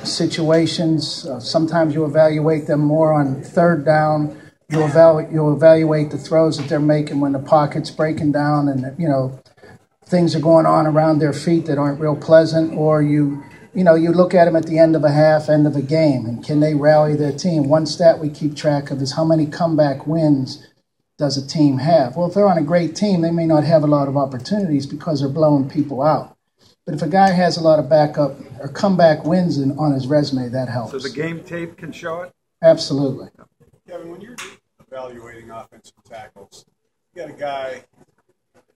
situations. Sometimes you evaluate them more on third down. You'll evaluate the throws that they're making when the pocket's breaking down and, things are going on around their feet that aren't real pleasant, or you look at them at the end of a half, end of a game, and can they rally their team? One stat we keep track of is how many comeback wins does a team have? Well, if they're on a great team, they may not have a lot of opportunities because they're blowing people out. But if a guy has a lot of backup or comeback wins on his resume, that helps. So the game tape can show it? Absolutely. Kevin, when you're evaluating offensive tackles, you got a guy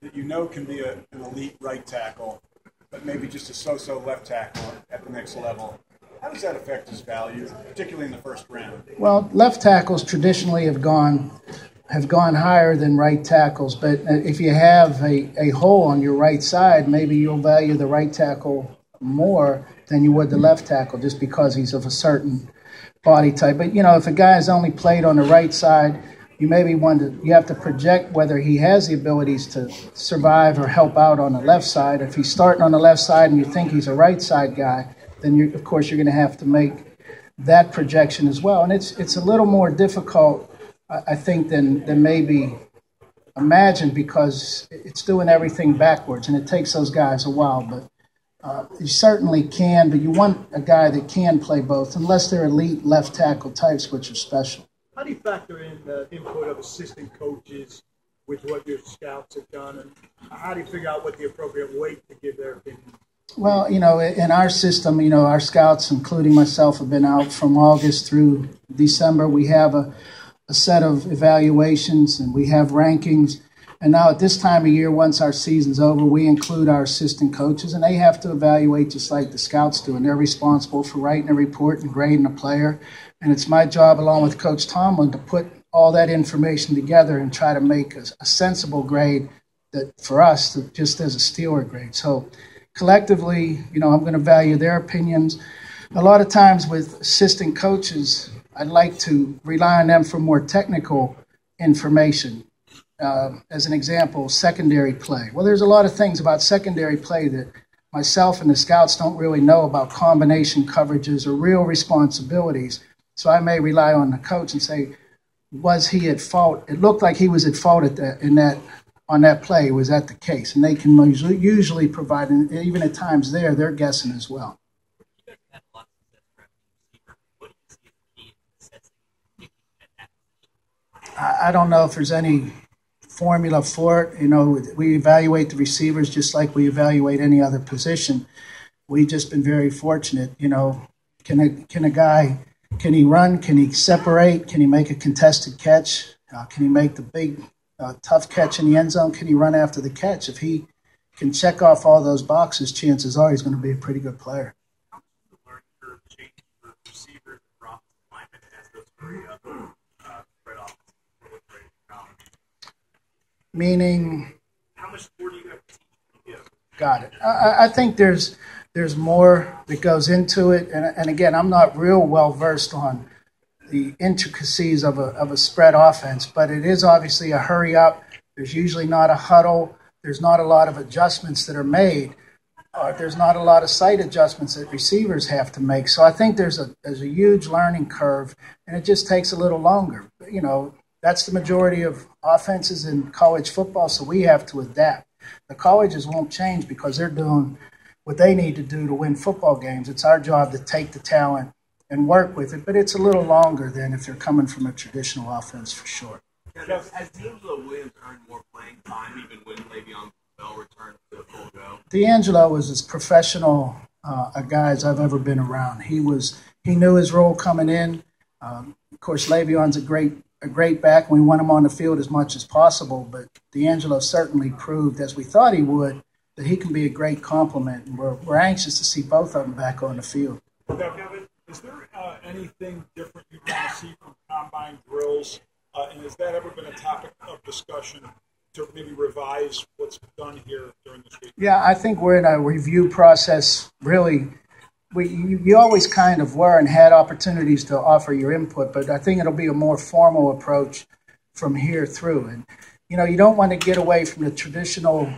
that can be an elite right tackle, but maybe just a so-so left tackle at the next level. How does that affect his value, particularly in the first round? Well, left tackles traditionally have gone higher than right tackles, but if you have a hole on your right side, maybe you'll value the right tackle more than you would the left tackle just because he's of a certain body type. But, if a guy has only played on the right side, you have to project whether he has the abilities to survive or help out on the left side. If he's starting on the left side and you think he's a right side guy, then of course you're going to have to make that projection as well. And it's a little more difficult, I think, than maybe imagined, because it's doing everything backwards, and it takes those guys a while. But you certainly can, but you want a guy that can play both, unless they're elite left tackle types, which are special. How do you factor in the input of assistant coaches with what your scouts have done, and how do you figure out what the appropriate weight to give their opinion? Well, in our system, our scouts, including myself, have been out from August through December. We have a set of evaluations and we have rankings. And now at this time of year, once our season's over, we include our assistant coaches, and they have to evaluate just like the scouts do. And they're responsible for writing a report and grading a player. And it's my job, along with Coach Tomlin, to put all that information together and try to make a sensible grade that for us, just as a Steeler grade. So collectively, I'm going to value their opinions. A lot of times with assistant coaches, I'd like to rely on them for more technical information. As an example, secondary play. Well, there's a lot of things about secondary play that myself and the scouts don't really know about combination coverages or real responsibilities. So I may rely on the coach and say, was he at fault? It looked like he was at fault on that play. Was that the case? And they can usually provide, and even at times they're guessing as well. I don't know if there's any formula for it. We evaluate the receivers just like we evaluate any other position. We've just been very fortunate. Can a guy, can he run? Can he separate? Can he make a contested catch? Can he make the big, tough catch in the end zone? Can he run after the catch? If he can check off all those boxes, chances are he's going to be a pretty good player. How much does the learning curve change for receivers and offensive linemen as those three spread off? Meaning? How much more do you have to teach? Got it. I think there's more that goes into it. And again, I'm not real well versed on the intricacies of a spread offense, but it is obviously a hurry up. There's usually not a huddle. There's not a lot of adjustments that are made. There's not a lot of sight adjustments that receivers have to make. So I think there's a huge learning curve, and it just takes a little longer. That's the majority of offenses in college football, so we have to adapt. The colleges won't change because they're doing what they need to do to win football games. It's our job to take the talent and work with it, but it's a little longer than if they're coming from a traditional offense for sure. Has D'Angelo Williams earned more playing time even when Le'Veon Bell returned to full go? D'Angelo was as professional a guy as I've ever been around. He knew his role coming in. Of course, Le'Veon's a great back, and we want him on the field as much as possible, but D'Angelo certainly proved, as we thought he would, that he can be a great complement, and we're anxious to see both of them back on the field. Now, Kevin, is there anything different you want to see from combine drills, and has that ever been a topic of discussion to maybe revise what's done here during this week? Yeah, I think we're in a review process, really. You always kind of were and had opportunities to offer your input, but I think it'll be a more formal approach from here through. And, you don't want to get away from the traditional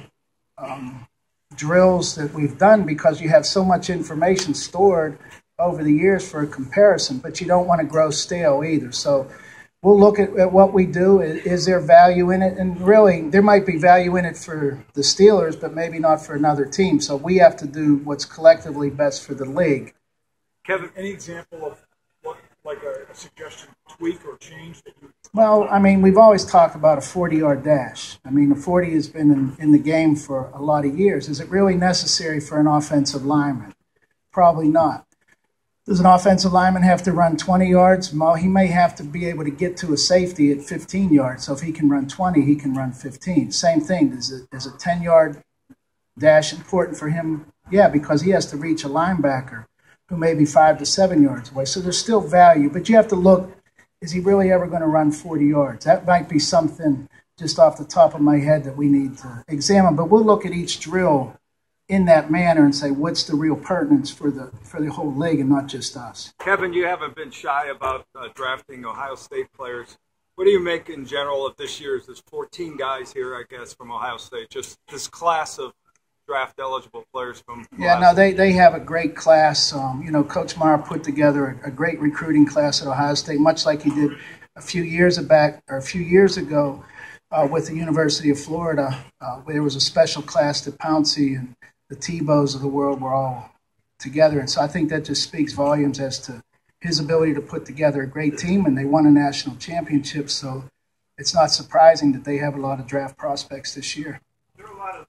drills that we've done because you have so much information stored over the years for a comparison, but you don't want to grow stale either. So we'll look at what we do. Is there value in it? And really, there might be value in it for the Steelers, but maybe not for another team. So we have to do what's collectively best for the league. Kevin, any example of what, like a suggestion, tweak or change that you? Well, I mean, we've always talked about a 40-yard dash. I mean, the 40 has been in the game for a lot of years. Is it really necessary for an offensive lineman? Probably not. Does an offensive lineman have to run 20 yards? Well, he may have to be able to get to a safety at 15 yards. So if he can run 20, he can run 15. Same thing. Is a 10-yard dash important for him? Yeah, because he has to reach a linebacker who may be 5 to 7 yards away. So there's still value, but you have to look, is he really ever going to run 40 yards? That might be something just off the top of my head that we need to examine, but we'll look at each drill in that manner and say, what's the real pertinence for the whole league and not just us. Kevin, you haven't been shy about drafting Ohio State players. What do you make in general of this year's? There's 14 guys here, I guess, from Ohio State, just this class of draft-eligible players from Yeah, no, they have a great class. Coach Meyer put together a great recruiting class at Ohio State, much like he did a few years ago with the University of Florida. There was a special class that Pouncey and the Tebows of the world were all together. And so I think that just speaks volumes as to his ability to put together a great team, and they won a national championship. So it's not surprising that they have a lot of draft prospects this year. There are a lot of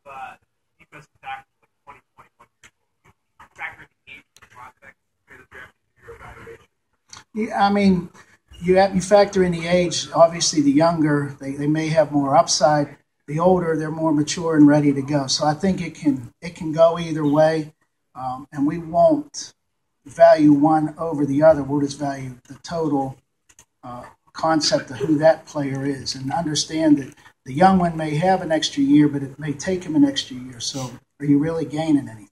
defensive tackles like 20, 21 years old. You factor the age of the prospects in the draft in your evaluation? Yeah, I mean, you factor in the age. Obviously, the younger, they may have more upside. The older, they're more mature and ready to go. So I think it can go either way, and we won't value one over the other. We'll just value the total concept of who that player is and understand that the young one may have an extra year, but it may take him an extra year. So are you really gaining anything?